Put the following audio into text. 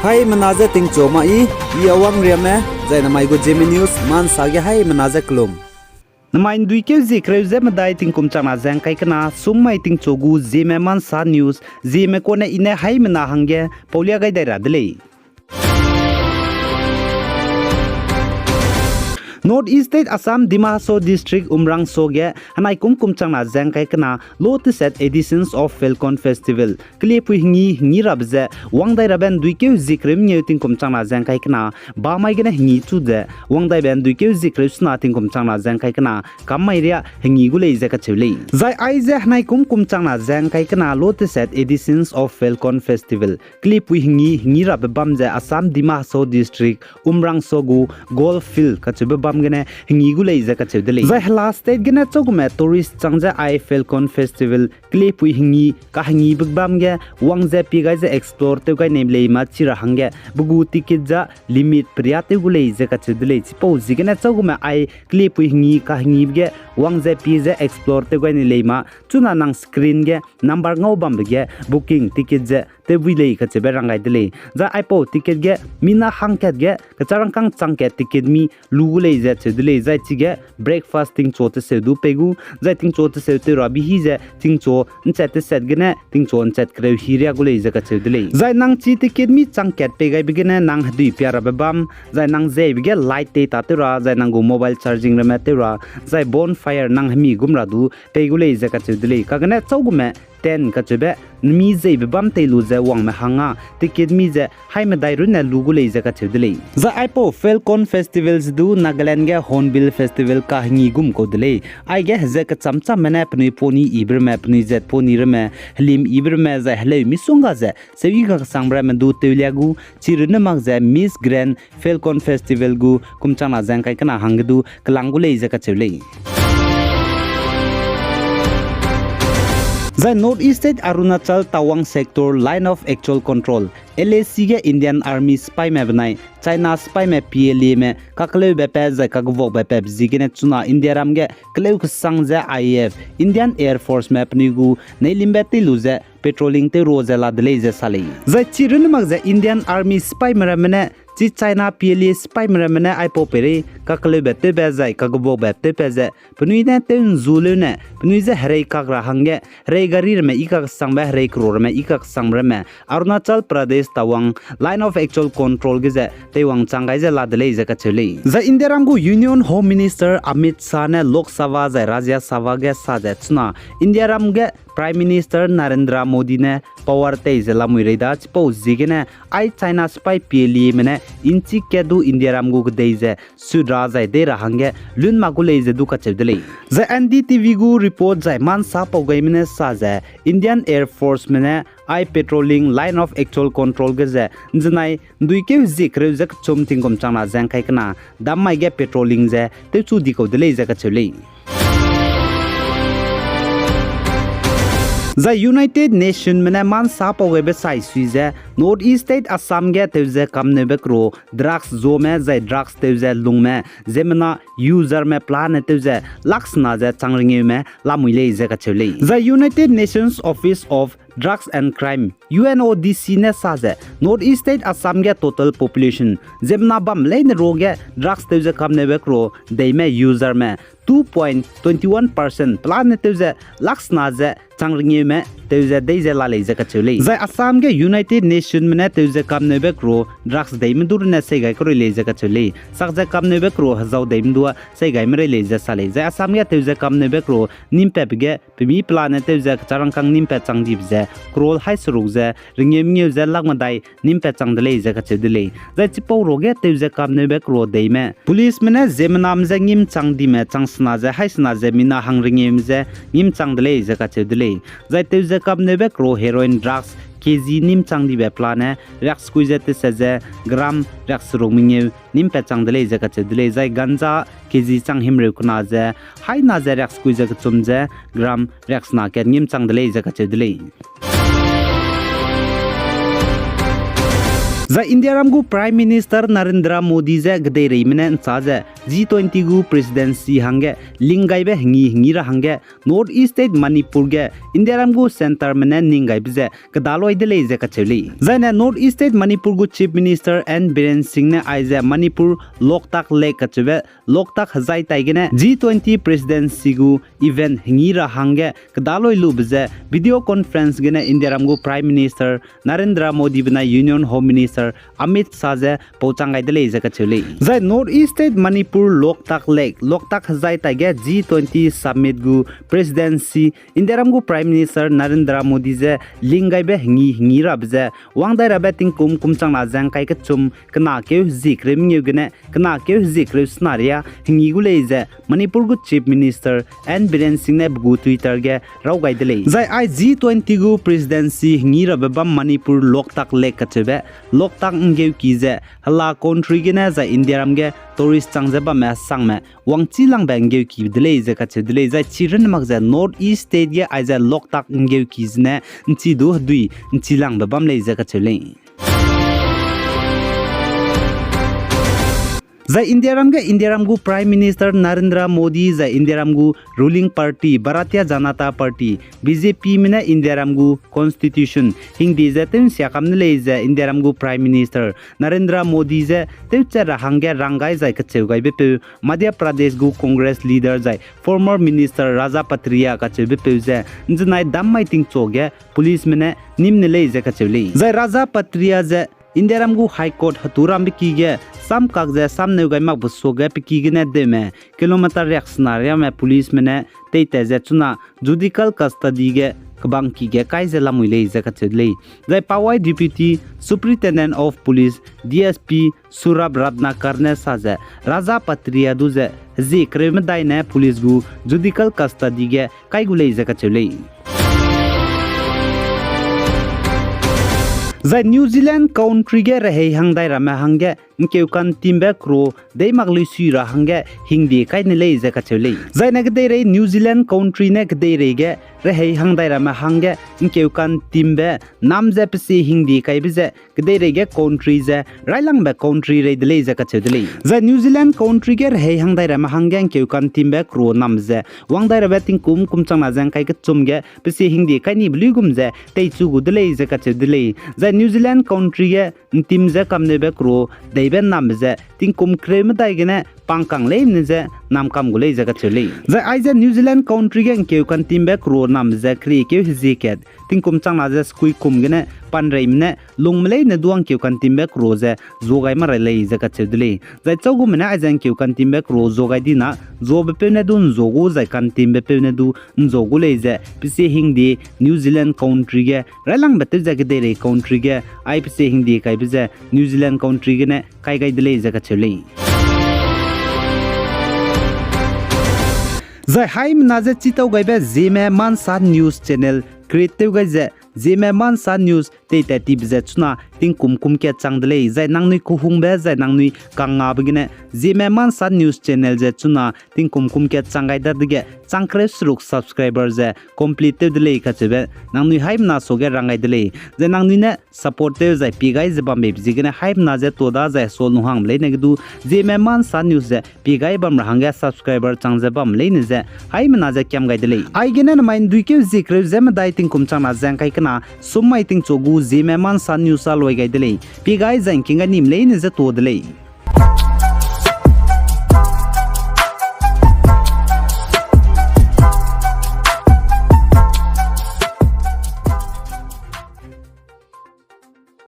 Hai menaza ting choma I awang riame zai namai go Zeme news man sage hai menaza klum. Namain duike Keleu Jela madai ting kumchana jang kai kana summai ting chogu Zeme man sa news Zeme ko na ine hai mena hangge paulia gai dai radle. North East State Assam Dimaso District Umrang Soge Hanai kumchangna jangkai kana lot set editions of Falcon Festival Klepu hingi rabze wangdai raben duike zikrem nyeuting kumchangna jangkai kana ba mai gena hingi chude wangdai ben duike zikrem sna ting kumchangna jangkai kana kamai ria hingi gulei jaka chule zai aize hanai kumchangna jangkai kana lot set editions of Falcon Festival Klepu hingi rab bamje Assam Dimaso District Umrang Sogu Golf Field kachube gene hingi gulei jaka chedele zai last state gene chogume tourist changja I Falcon Festival Klepu hingi ka hingi bugbam ge wangje pigai je explore te gai nemle ma chira hangge bugu ticket ja limit priyate gulei jaka chedele chipo jigene chogume I Klepu hingi ka hingi ge wangje pi je explore te gai ne ma chuna nang screen ge number ngau bam ge booking ticket je te builei ka chebe rangai dele za ipo ticket ge mina hangket ge ka charang kang changket ticket mi lugulei chedule zai chige breakfast ting chote se du pegu zai ting chote se te rabi hi je ting cho nchate set gene ting cho nchat kreu hiria gule jaka chedule zai nang chi ticket mi changket pe gai bigene nang dui pyara babam zai nang zai bige light te ta te ra zai nang go mobile charging rema te ra zai bonfire nang hmi gumra du pe gule jaka chedule kagane chaugume 10 kachebe mi zai bam te lu za wang me hanga ticket mi za hai me dai runa lugu le za ka chedele za ipo Falcon festivals du Nagaland ge Hornbill festival ka hingi gum ko dele ai ge za ka chamcha mena pni poni ibr me pni zet poni reme hlim ibr me za hle mi sunga za sewi ga sangbra me du tewlia gu chirna mag za Miss Grand Falcon festival gu kumchana jang kai kana hangdu klangu le za ka chele The North East State Arunachal Tawang Sector Line of Actual Control LAC ge Indian Army spy me banai China spy me PLA me kakleu bepe za kagvok bepe zigene chuna India ram ge kleu ksangja IAF Indian Air Force me pnigu neilimbe luze patrolling te rozela dele je sale za chirun mag za Indian Army spy meramene chi China PLA spy meramene ipo pere kakleu bete be za kagvok bete peze pnuine te zulu ne pnuize Herei kagra hange Herei garir me ikak sangbe Herei kror me ikak sangbra me Arunachal Pradesh Tawang Line of Actual Control ge Tewang changai je ladle je ka chele za India ramgu Union Home Minister Amit Shah ne Lok Sabha za Rajya Sabha ge saja chuna India ram ge Prime Minister Narendra Modi ne power te je lamui reida chpo jigene ai China spy PLA mene inchi kedu India ramgu ge deje sudra za de rahange lun magule je du ka chedele za NDTV gu report za man sa pogai mene sa za Indian Air Force mene I patrolling line of actual control ge jinai duike zikreu jak chom tingom chana jang kai kana damai ge patrolling je te chu diko dele ja ka chele The United Nations mena man sa pogebe sai suize North East State Assam ge teuze kamne bekro drugs zome zai drugs teuze lungme zemna user me plan teuze laksna je changringe me lamuile je ka chele The United Nations Office of Drugs and Crime UNODC ne saje North East State Assam ge total population zemna bam lein roge drugs teuze kamne bekro deime user me 2.21% plan teuze laksna je changringe me teuze deje lale je ka chele zai Assam ge United Nation mena teuze kamne bekro drugs deim dur ne sei gai kro le je ka chele sakja kamne bekro hazau deim dua sei gai mere le je sale zai Assam ge teuze kamne bekro nimpe ge pmi plan teuze charang kang nimpe changdib je krol hai suruk je ringem nge je lagmadai nimpe changdele je ka chedele zai chipo roge teuze kamne bekro deime police mena zemnam je ngim changdi me changsna je haisna je mina hangringem je ngim changdele je ka chedele zai teuze kamne bekro heroin drugs kg nim changdi be plane raks kuizete seje gram raks romingeu nim pe changdele je ka chedele zai ganja kg chang himre kuna je hai na je raks kuize ka chumje gram raks na ke nim changdele je ka chedele za India ramgu Prime Minister Narendra Modi je gdei rei mene cha je G20 gu presidency hange lingai be hingi ra hange North East State Manipur ge India ramgu center mene ningai bje kadaloi de le je kacheli zaina North East State Manipur gu Chief Minister N Biren Singh ne aize Manipur Loktak Lake kachbe Loktak hazai taigene G20 presidency gu event hingi ra hange kadaloi lu bje video conference gene India ramgu Prime Minister Narendra Modi bna Union Home Minister Amit Shah je pochangai de le je kacheli zai North East State Manipur Loktak Lake Loktak hazai taige G20 summit gu presidency India ramgu Prime Minister Narendra Modi je lingai be hingi ra bje wangdai ra beting kum changna jang kai ka chum kana ke zikre mnyu gene kana ke zikre snaria hingi gu le je Manipur gu Chief Minister N Biren Singh ne gu Twitter ge rau gai de le zai I G20 gu presidency hingi ra ba Manipur Loktak Lake kachebe Loktak ngeu ki je hala country gene za India ramge tourist changje ba ma sangme wangchi lang ba ngeu ki de le je kache de le za chiren mak za North East State ge ai za Loktak ngeu ki jne nchi du dui nchi lang ba bam le je kache le za India ramgu Prime Minister Narendra Modi za India ramgu ruling party Bharatiya Janata Party BJP mina India ramgu constitution hindi za tem siakam le za India ramgu Prime Minister Narendra Modi za teucha rahangya rangai za kacheugai be Madhya Pradesh gu Congress leader za former minister Raja Patriya kachebe pe za njnai dammai ting choge police mina nimne le za kacheuli za Raja Patriya za India ramgu High Court haturam biki ge sam kakje sam neugai mak busoge piki gene deme kilometer reaksnaria me police mene teite je chuna judicial custody ge kabang ki ge kai je lamui le je kachedle jai pawai deputy superintendent of police DSP Surab Ratna karne saje Raja Patriya duze ji krem daine police gu judicial custody ge kai gule je kachele za New Zealand country ge rehe hangdai rama hangge nkeukan timbe kro dei magli sira hangge hindi kai ne le je kachele za na gdei re New Zealand country ne gdei re ge rehe hangdai rama hangge nkeukan timbe nam je psi hindi kai bije gdei re ge country je railang be country re de le je kachele za New Zealand country ge rehe hangdai rama hangge nkeukan timbe kro nam je wangdai ra beting kum changna jang kai ke chumge psi hindi kai ni bligum je tei chu gu de le je kachele za New Zealand country ge tim je kamne be kro deiben nam je ting kum krem dai gene pangkang le ne je nam kam gule je kachele za ai je New Zealand country ge ke kan tim be kro nam je kri ke hiziket ting kum changna je skui kum gene pan rei mne lungmle ne duang ke kan tim be kro je zogai ma le je kachele za chogu mena ai jang ke kan tim be kro zogai dina zo be pe ne dun zogu za kan tim be pe ne du zogu le je pisi hindi New Zealand country ge ralang bete je ge de country ge ai pisi hindi kai be je New Zealand country ge ne kai gai de le je kachele za haim naze chitau gaibe Zeme mansa news channel creative gaize Zeme mansa news teita tip je chuna ting kum ke changdle zai nangnui kuhung be zai nangnui kanga bgine Zeme mansa news channel je chuna ting kum ke changai da dige changkre sruk subscriber je complete dele kachebe nangnui haim na soge rangai dele je nangnui ne support te zai pigai je bam be bjigene haim na je toda zai sol nuhang le ne gdu Zeme mansa news je pigai bam rahanga subscriber changje bam le ne je haim na je kyam gai dele ai gene main duike zikre zem dai ting kum changna jang kai kana sumai ting chogu Zeme mansa news al wai gai dele pigai jang kinga nim le ne je to dele